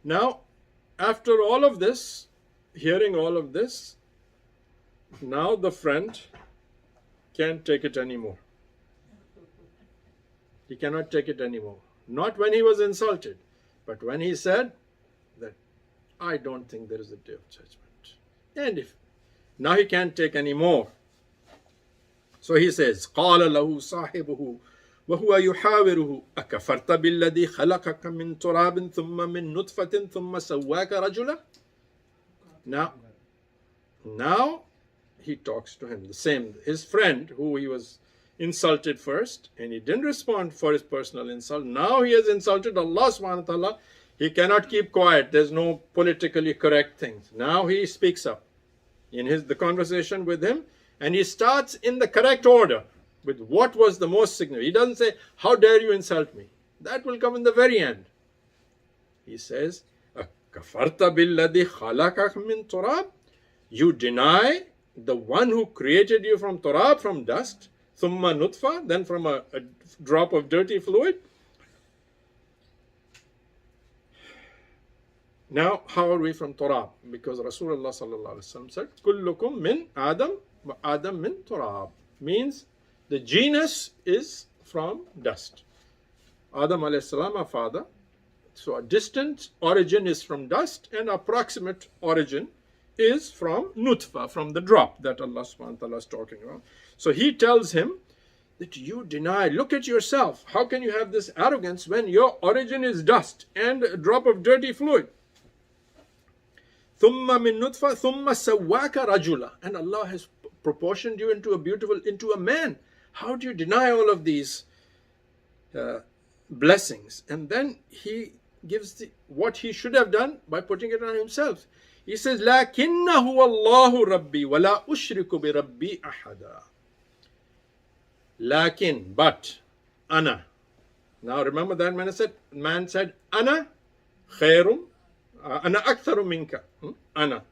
Now, after all of this, hearing all of this, now the friend can't take it anymore. He cannot take it anymore. Not when he was insulted, but when he said that, I don't think there is a day of judgment. And if now he can't take any more. So he says, قال له صاحبه وهو يحاوره أكفرت بالذي خلقك من تراب ثم من نطفة ثم سواك رجلا. Now he talks to him, the same, his friend who he was insulted first, and he didn't respond for his personal insult. Now he has insulted Allah subhanahu wa ta'ala. He cannot keep quiet. There's no politically correct things. Now he speaks up in the conversation with him, and he starts in the correct order with what was the most significant. He doesn't say, how dare you insult me? That will come in the very end. He says, kafarta billadhi khalaqak min turab. You deny the one who created you from turab, from dust, thumma nutfa, then from a drop of dirty fluid. Now, how are we from turab? Because Rasulullah sallallahu alaihi wasallam said, kullukum min Adam wa Adam min turab. Means the genus is from dust. Adam alayhi salam, our father. So a distant origin is from dust, and approximate origin is from nutfa, from the drop that Allah subhanahu wa ta'ala is talking about. So he tells him that you deny, look at yourself. How can you have this arrogance when your origin is dust and a drop of dirty fluid? ثُمَّ مِن نُطْفَةٍ ثُمَّ سَوَّاكَ رَجُلًا. And Allah has proportioned you into a man. How do you deny all of these blessings? And then he gives what he should have done by putting it on himself. He says, لَكِنَّ هُوَ اللَّهُ رَبِّي وَلَا أُشْرِكُ بِرَبِّي أَحَدًا. Lakin, but, ana. Now remember that man said, ana khairum, ana aktharu minka. Ana.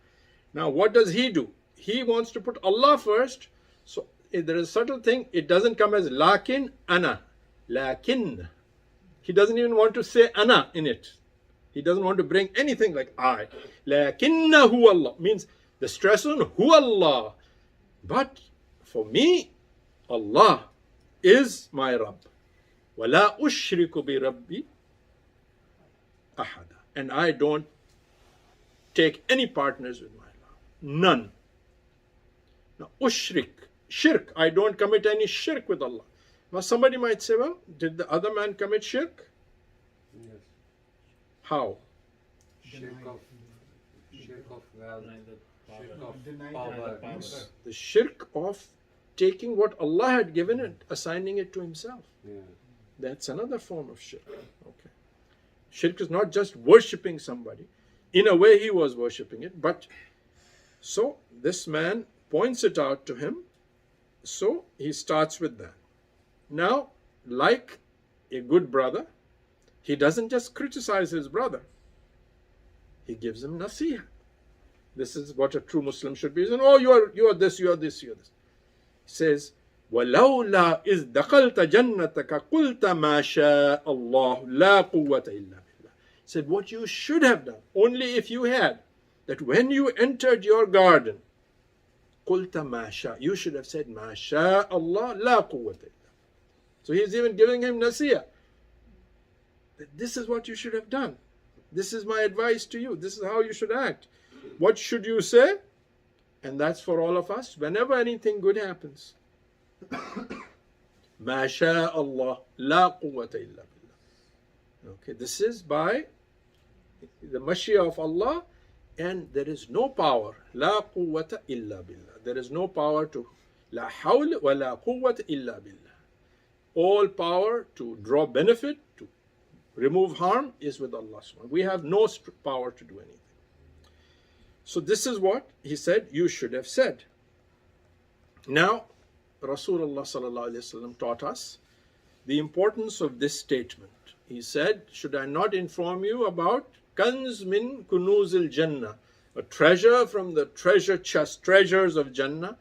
Now what does he do? He wants to put Allah first. So if there is a subtle thing, it doesn't come as lakin, ana. Lakin. He doesn't even want to say ana in it. He doesn't want to bring anything like I. Lakinna hu Allah. Means the stress on hu Allah. But for me, Allah is my Rabb. وَلَا أُشْرِكُ بِرَبِّي أَحَدًا. And I don't take any partners with my Allah. None. Now, ushrik, shirk. I don't commit any shirk with Allah. Now somebody might say, well, did the other man commit shirk? Yes. How? Shirk of wealth, shirk of Denying power. The shirk of taking what Allah had given and assigning it to himself. Yeah. That's another form of shirk. Okay. Shirk is not just worshipping somebody. In a way he was worshipping it, but so this man points it out to him. So he starts with that. Now, like a good brother, he doesn't just criticize his brother. He gives him nasihah. This is what a true Muslim should be. Oh, you are this, you are this, you are this. He says, وَلَوْلَا إِذْ دَخَلْتَ جَنَّتَكَ قُلْتَ مَا شَاءَ اللَّهُ لَا قُوَّةَ إِلَّا بِاللَّهِ. He said, what you should have done, only if you had, that when you entered your garden, قُلْتَ مَا شَاءَ, you should have said, مَا شَاءَ اللَّهُ لَا قُوَّةَ إِلَّا. So he's even giving him nasiyah. That this is what you should have done. This is my advice to you. This is how you should act. What should you say? And that's for all of us. Whenever anything good happens, مَا شَاءَ اللَّهُ لَا قُوَّةَ إِلَّا بِاللَّهِ. Okay, this is by the mashiyah of Allah, and there is no power. لَا قُوَّةَ إِلَّا بِاللَّهِ. There is no power to لَا حَوْلَ وَلَا قُوَّةَ إِلَّا بِاللَّهِ. All power to draw benefit, to remove harm is with Allah. We have no power to do anything. So this is what he said you should have said. Now, Rasulullah sallallahu alaihi wasallam taught us the importance of this statement. He said, should I not inform you about kanz min kunuzil jannah, a treasure from the treasure chest, treasures of Jannah?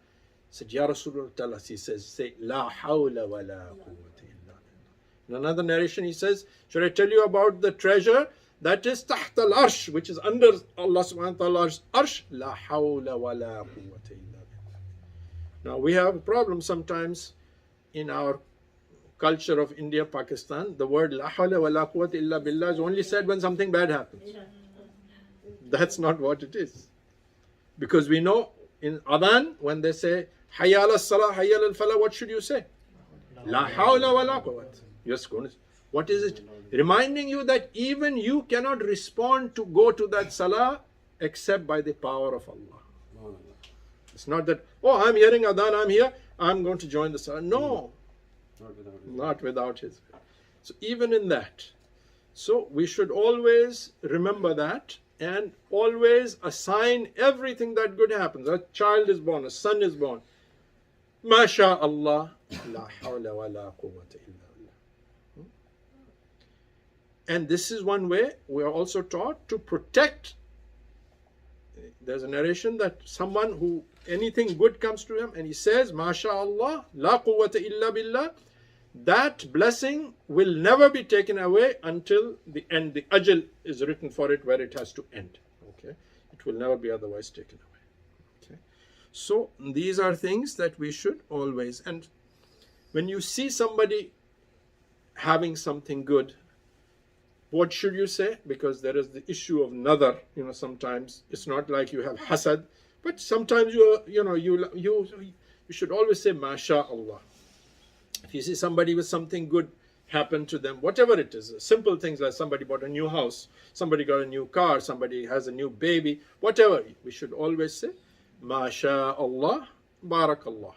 He said, Ya Rasulullah, tell us. He says, say, la hawla wa la quwwata illa billah. In another narration he says, should I tell you about the treasure that is tahta al-arsh, which is under Allah subhanahu wa ta'ala's arsh, la hawla wa la quwwata illa billah. Now we have a problem sometimes in our culture of India, Pakistan. The word la hawla wa la quwwata illa billah is only said when something bad happens. That's not what it is. Because we know in adhan, when they say hayya ala salah, hayya al falah, what should you say? La hawla wa la quwwata. Yes, goodness. What is it? Reminding you that even you cannot respond to go to that salah except by the power of Allah. It's not that, oh, I'm hearing adhan, I'm here, I'm going to join the salah. No, not without His will. So even in that, so we should always remember that and always assign everything that good happens. A child is born, a son is born. Masha Allah, la hawla wa la quwwata illa billah. And this is one way we are also taught to protect. There's a narration that someone who anything good comes to him and he says, Masha Allah, la quwwata illa billah, that blessing will never be taken away until the end. The ajal is written for it where it has to end. Okay, it will never be otherwise taken away. Okay, so these are things that we should always. And when you see somebody having something good, what should you say? Because there is the issue of nadar. Sometimes it's not like you have hasad, but sometimes you should always say Masha Allah. If you see somebody with something good happen to them, whatever it is, simple things like somebody bought a new house, somebody got a new car, somebody has a new baby, whatever, we should always say Masha Allah, Barakallah.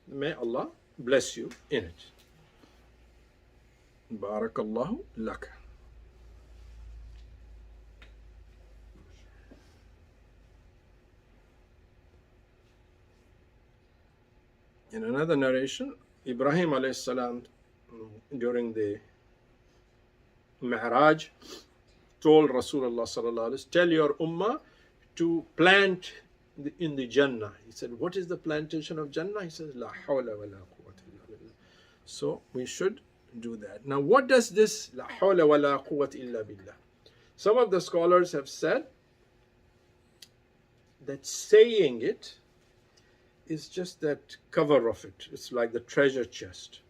May Allah bless you in it. Barakallahu laka. In another narration, Ibrahim alayhi salam, during the Mi'raj, told Rasulullah sallallahu alaihi wasallam, tell your ummah to plant in the Jannah. He said, what is the plantation of Jannah? He says, La hawla wa la quwwata illa billah. So we should do that. Now what does this La hawla wa la quwwata illa billah? Some of the scholars have said that saying it is just that cover of it. It's like the treasure chest.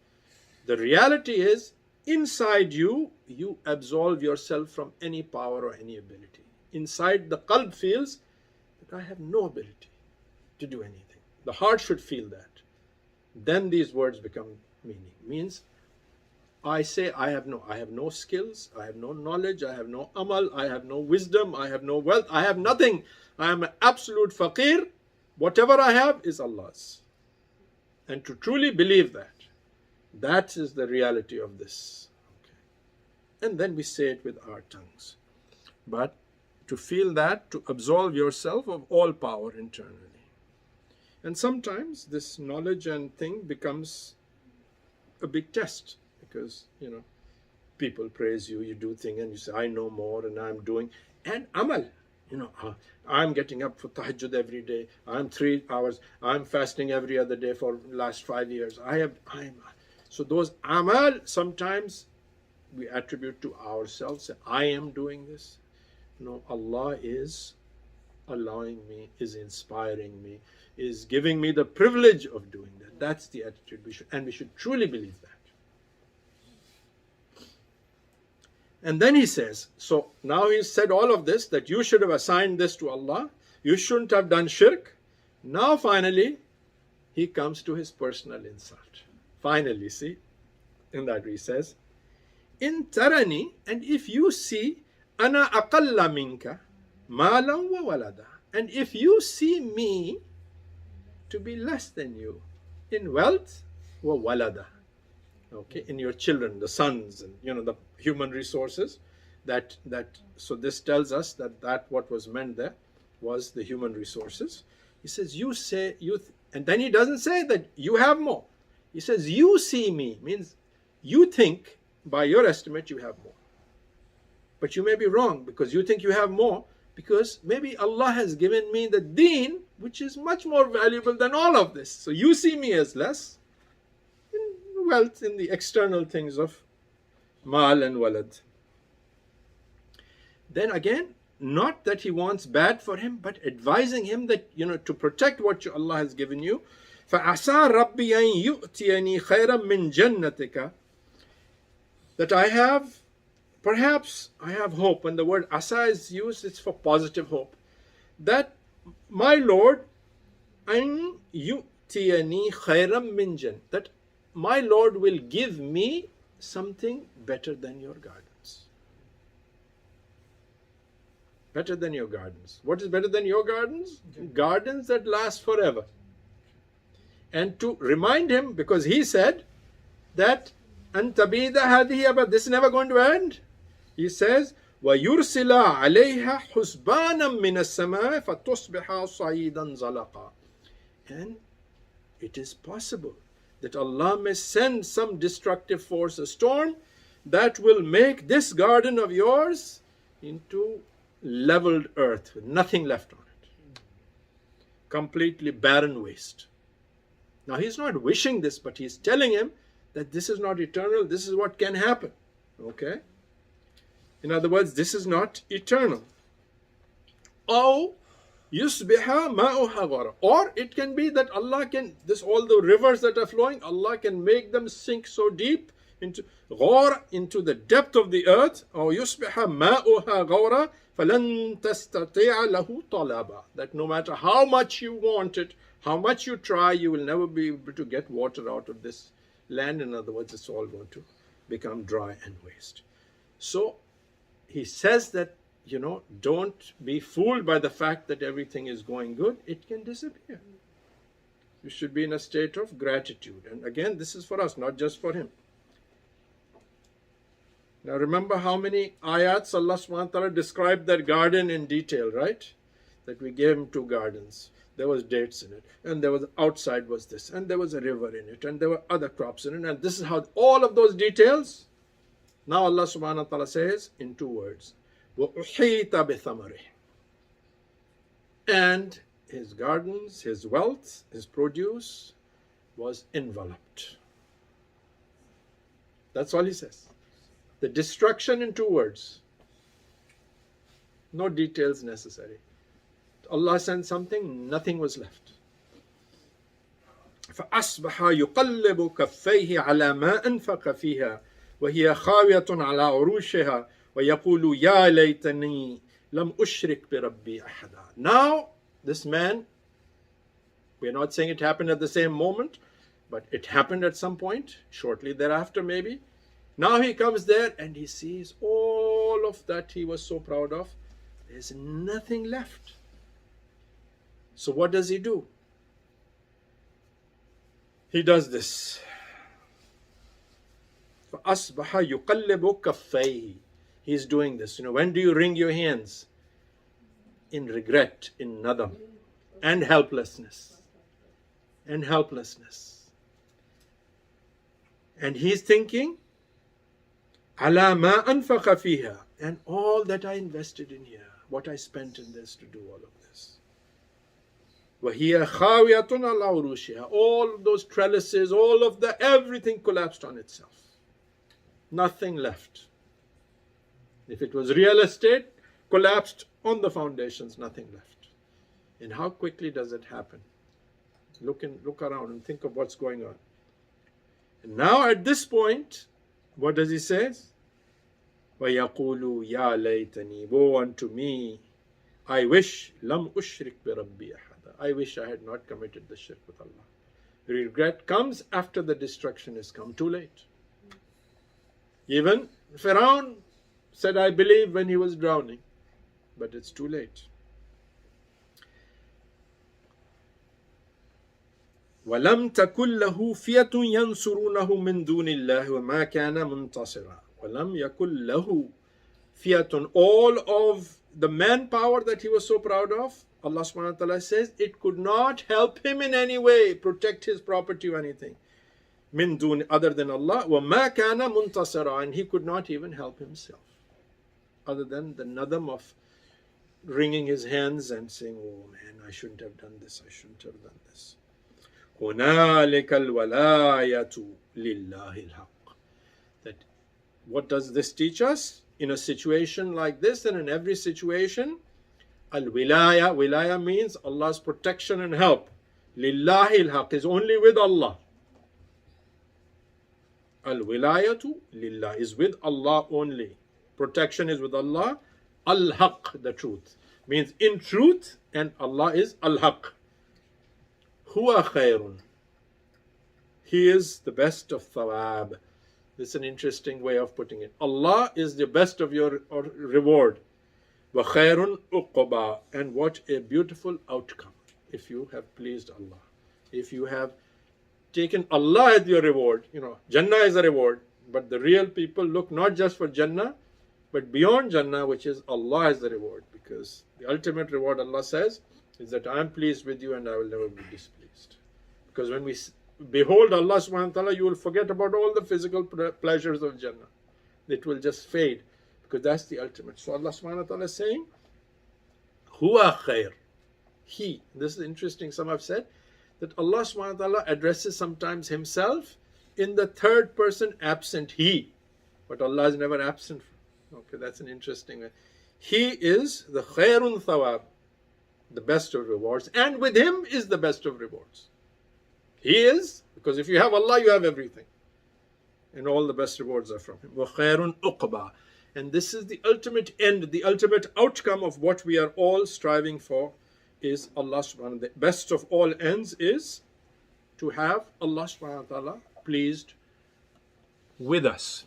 The reality is, inside you, you absolve yourself from any power or any ability. Inside the qalb feels that I have no ability to do anything. The heart should feel that. Then these words become meaning. Means I say I have no skills, I have no knowledge, I have no amal, I have no wisdom, I have no wealth, I have nothing. I am an absolute faqir. Whatever I have is Allah's. And to truly believe that, that is the reality of this. Okay. And then we say it with our tongues. But to feel that, to absolve yourself of all power internally. And sometimes this knowledge and thing becomes a big test. Because, people praise you, you do things and you say, I know more and I'm doing. And amal. I'm getting up for tahajjud every day. I'm 3 hours. I'm fasting every other day for the last 5 years. So those amal, sometimes we attribute to ourselves. I am doing this. No, Allah is allowing me, is inspiring me, is giving me the privilege of doing that. That's the attitude we should truly believe that. And then he says, so now he's said all of this, that you should have assigned this to Allah. You shouldn't have done shirk. Now finally, he comes to his personal insult. Finally, see, in that he says, in tarani, and if you see, ana aqalla minka, malan wa walada. And if you see me to be less than you in wealth, wa walada. Okay, in your children, the sons, and the human resources, so this tells us that what was meant there was the human resources. He says, you say, and then he doesn't say that you have more. He says, you see me, means you think, by your estimate, you have more. But you may be wrong, because you think you have more, because maybe Allah has given me the deen, which is much more valuable than all of this. So you see me as less. Wealth in the external things of Mal and walad. Then again, not that he wants bad for him, but advising him that, to protect what Allah has given you. فَعَسَى رَبِّي أَن يُؤْتِيَنِي خَيْرًا مِّن جَنَّتِكَ. That perhaps I have hope. When the word asa is used, it's for positive hope. That my Lord, أَن يُؤْتِيَنِي خَيْرًا مِّن جَنَّتِكَ. That my Lord will give me something better than your gardens. Better than your gardens. What is better than your gardens? Gardens that last forever. And to remind him, because he said that أَن تَبِيدَ هَذِهِ أَبَدًا, this is never going to end. He says, وَيُرْسِلَ عَلَيْهَا حُسْبَانًا مِّنَ السَّمَاءِ فَتُصْبِحَ صَعِيدًا زَلَقًا. And it is possible that Allah may send some destructive force, a storm, that will make this garden of yours into leveled earth with nothing left on it. Completely barren waste. Now he's not wishing this, but he's telling him that this is not eternal, this is what can happen. Okay? In other words, this is not eternal. أو يصبح ماؤها غورا. Or it can be that Allah can, all the rivers that are flowing, Allah can make them sink so deep into غور, into the depth of the earth. أو يصبح ماؤها غورا فلن تستطيع له طلبا. That no matter how much you want it, how much you try, you will never be able to get water out of this land. In other words, it's all going to become dry and waste. So he says that, don't be fooled by the fact that everything is going good. It can disappear. You should be in a state of gratitude. And again, this is for us, not just for him. Now remember how many ayats Allah subhanahu wa ta'ala described that garden in detail, right? That we gave him 2 gardens. There was dates in it, and there was outside was this, and there was a river in it, and there were other crops in it, and this is how all of those details. Now Allah subhanahu wa ta'ala says in 2 words, وَأُحِيطَ بِثَمَرِهِ. And his gardens, his wealth, his produce was enveloped. That's all he says. The destruction in 2 words. No details necessary. Allah sent something, nothing was left. فَأَصْبَحَ يُقَلِّبُ كَفَّيْهِ عَلَى مَا أَنْفَقَ فِيهَا وَهِيَ خَاوِيَةٌ عَلَى عُرُوشِهَا وَيَقُولُ يَا لَيْتَنِي لَمْ أُشْرِكْ بِرَبِّي أَحَدًا. Now, this man, we're not saying it happened at the same moment, but it happened at some point, shortly thereafter maybe. Now he comes there and he sees all of that he was so proud of. There's nothing left. So what does he do? He does this. فَأَصْبَحَ يُقَلِّبُ كَفَّيْهِ. He's doing this. When do you wring your hands? In regret, in nadam, and helplessness. And helplessness. And he's thinking, عَلَى مَا أَنْفَقَ فِيهَا. And all that I invested in here, what I spent in this to do all of this. وَهِيَ خَاوِيَةٌ عَلَى عُرُوشِهَا. All of those trellises, everything collapsed on itself. Nothing left. If it was real estate, collapsed on the foundations, nothing left. And how quickly does it happen? Look around and think of what's going on. And now at this point, what does he say? وَيَقُولُ يَا لَيْتَنِي. Woe unto me. I wish لَمْ أُشْرِكْ بِرَبِّي أَحَدًا. I wish I had not committed the shirk with Allah. Regret comes after the destruction has come. Too late. Even Pharaoh said, I believe, when he was drowning. But it's too late. وَلَمْ تَكُنْ لَهُ فِيَةٌ يَنْصُرُونَهُ مِنْ دُونِ اللَّهِ وَمَا كَانَ مُنْتَصِرًا. وَلَمْ يَكُنْ لَهُ فِيَةٌ. All of the manpower that he was so proud of, Allah subhanahu wa ta'ala says, it could not help him in any way, protect his property or anything. Min dun, other than Allah. وَمَا كَانَ مُنْتَصِرًا. And he could not even help himself. Other than the nadam of wringing his hands and saying, oh man, I shouldn't have done this, I shouldn't have done this. هُنَالِكَ الْوَلَايَةُ لِلَّهِ الْحَقِّ. That what does this teach us? In a situation like this and in every situation, al-wilaya, wilaya means Allah's protection and help. Lillahi al-haq is only with Allah. Al-wilayatu lillah is with Allah only. Protection is with Allah. Al-haq, the truth. Means in truth, and Allah is al-haq. Huwa khayrun. He is the best of thawab. This is an interesting way of putting it. Allah is the best of your reward. Wa khayrun uqba. And what a beautiful outcome if you have pleased Allah. If you have taken Allah as your reward, Jannah is a reward, but the real people look not just for Jannah, but beyond Jannah, which is Allah as the reward. Because the ultimate reward, Allah says, is that I am pleased with you and I will never be displeased. Because when we behold Allah subhanahu wa ta'ala, you will forget about all the physical pleasures of Jannah. It will just fade, because that's the ultimate. So Allah subhanahu wa ta'ala is saying, Huwa khair. He. This is interesting. Some have said that Allah subhanahu wa ta'ala addresses sometimes Himself in the third person absent He. But Allah is never absent. Okay, that's an interesting way. He is the khairun thawab, the best of rewards, and with Him is the best of rewards. He is, because if you have Allah, you have everything. And all the best rewards are from Him. وَخَيْرٌ uqba. And this is the ultimate end, the ultimate outcome of what we are all striving for, is Allah subhanahu wa ta'ala. The best of all ends is to have Allah subhanahu wa ta'ala pleased with us.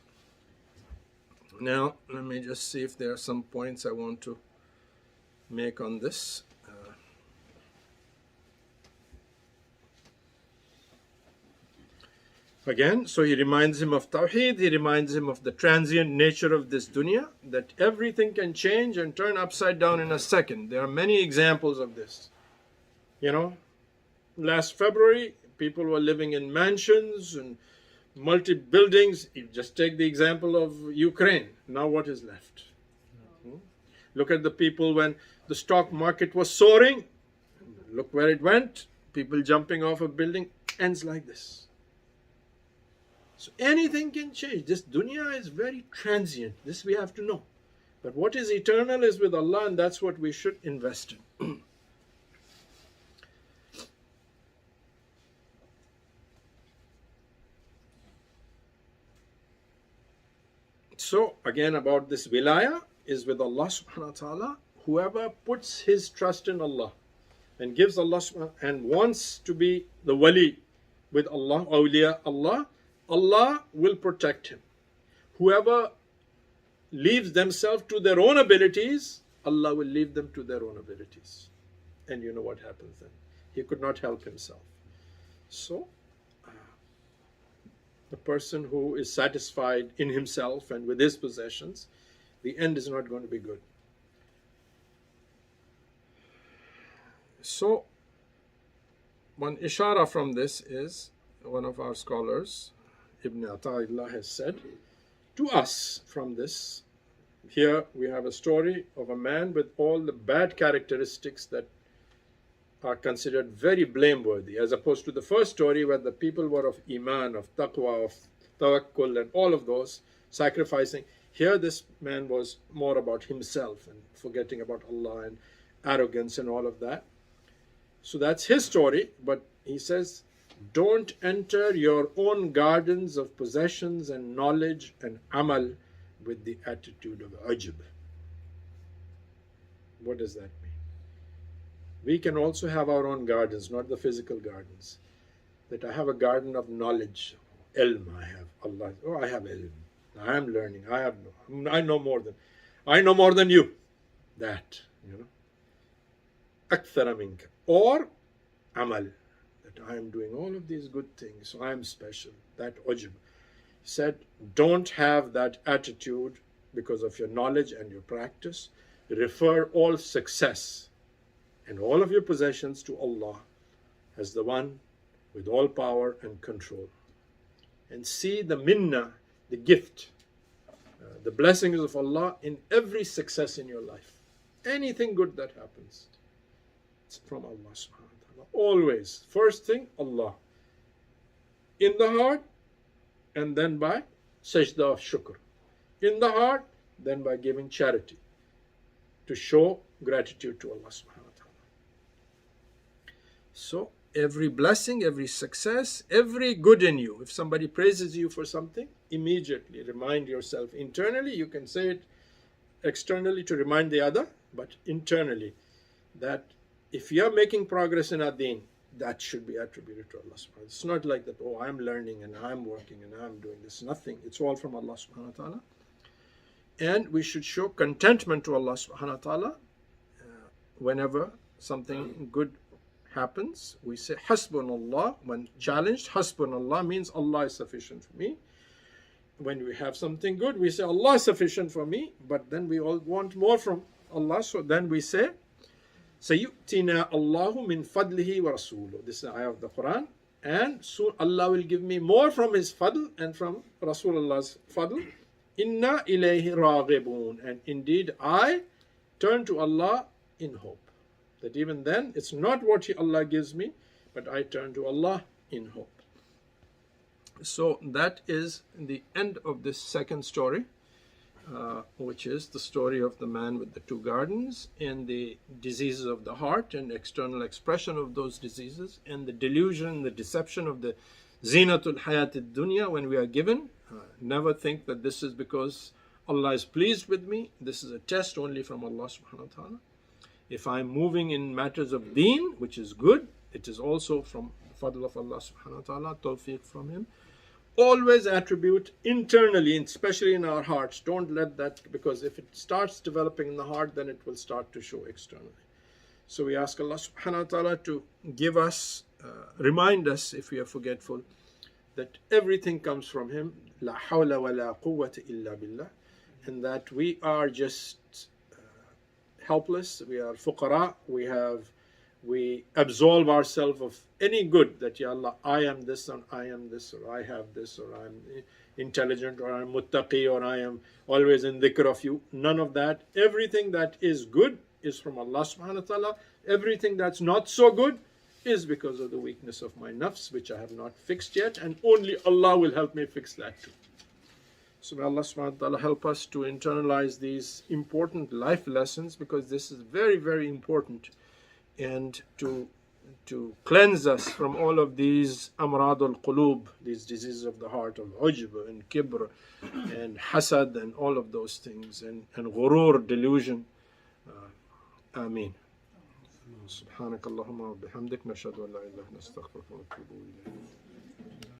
Now, let me just see if there are some points I want to make on this. Again, so he reminds him of Tawheed, he reminds him of the transient nature of this dunya, that everything can change and turn upside down in a second. There are many examples of this. Last February, people were living in mansions and multi-buildings. You just take the example of Ukraine. Now what is left? Look at the people when the stock market was soaring. Look where it went. People jumping off a building. Ends like this. So anything can change. This dunya is very transient. This we have to know. But what is eternal is with Allah, and that's what we should invest in. So again, about this wilaya is with Allah subhanahu wa ta'ala. Whoever puts his trust in Allah and gives Allah and wants to be the wali with Allah, awliya Allah, Allah will protect him. Whoever leaves themselves to their own abilities, Allah will leave them to their own abilities. And you know what happens then. He could not help himself. So, the person who is satisfied in himself and with his possessions, the end is not going to be good. So, one ishara from this is, one of our scholars, Ibn Ata'illah, has said to us from this, here we have a story of a man with all the bad characteristics that are considered very blameworthy, as opposed to the first story where the people were of iman, of taqwa, of tawakkul, and all of those, sacrificing. Here this man was more about himself and forgetting about Allah and arrogance and all of that. So that's his story, but he says, don't enter your own gardens of possessions and knowledge and amal with the attitude of ajab. What does that mean? We can also have our own gardens, not the physical gardens. That I have a garden of knowledge, ilm I have, Allah. Oh, I have ilm. I am learning. I know more than you. That, akthara minka. Or amal. I am doing all of these good things, so I am special. That ujb. He said, don't have that attitude because of your knowledge and your practice. Refer all success and all of your possessions to Allah as the one with all power and control. And see the minnah, the gift, the blessings of Allah in every success in your life. Anything good that happens, it's from Allah subhanahu wa ta'ala. Always. First thing, Allah. In the heart, and then by sajda of shukr. in the heart, then by giving charity to show gratitude to Allah subhanahu wa ta'ala. So every blessing, every success, every good in you, if somebody praises you for something, immediately remind yourself internally. You can say it externally to remind the other, but internally, that if you are making progress in our deen, that should be attributed to Allah subhanahu wa ta'ala. It's not like that, oh, I'm learning and I'm working and I'm doing this. Nothing. It's all from Allah subhanahu wa ta'ala. And we should show contentment to Allah subhanahu wa ta'ala whenever something good happens. We say Hasbunallah. When challenged, Hasbunallah means Allah is sufficient for me. When we have something good, we say Allah is sufficient for me, but then we all want more from Allah. So then we say Sayyu'tina Allahu min fadlihi wa rasuluh. This is the ayah of the Qur'an. And soon Allah will give me more from His fadl and from Rasulullah's fadl. Inna ilayhi raghibun. And indeed I turn to Allah in hope. That even then it's not what Allah gives me, but I turn to Allah in hope. So that is the end of this second story, which is the story of the man with the two gardens and the diseases of the heart and external expression of those diseases and the delusion, the deception of the zinatul hayatid dunya when we are given. Never think that this is because Allah is pleased with me. This is a test only from Allah subhanahu wa ta'ala. If I am moving in matters of deen, which is good, it is also from the fadl of Allah subhanahu wa ta'ala, tawfiq from Him. Always attribute internally, especially in our hearts. Don't let that, because if it starts developing in the heart, then it will start to show externally. So we ask Allah subhanahu wa ta'ala to give us, remind us if we are forgetful, that everything comes from Him, la hawla wa la quwwata illa billah, and that we are just helpless, we are fuqara, we absolve ourselves of any good, that Ya Allah, I am this and I am this, or I have this, or I'm intelligent, or I'm muttaqi, or I am always in dhikr of you. None of that. Everything that is good is from Allah subhanahu wa ta'ala. Everything that's not so good is because of the weakness of my nafs, which I have not fixed yet, and only Allah will help me fix that too. So may Allah subhanahu wa ta'ala help us to internalize these important life lessons, because this is very, very important, and to cleanse us from all of these amrad al-qulub, these diseases of the heart, of ujb and kibr and hasad and all of those things, and ghurur, delusion. Ameen. سبحانك اللهم وبحمدك نشهد أن لا إله إلا أنت نستغفرك ونتوب إليك.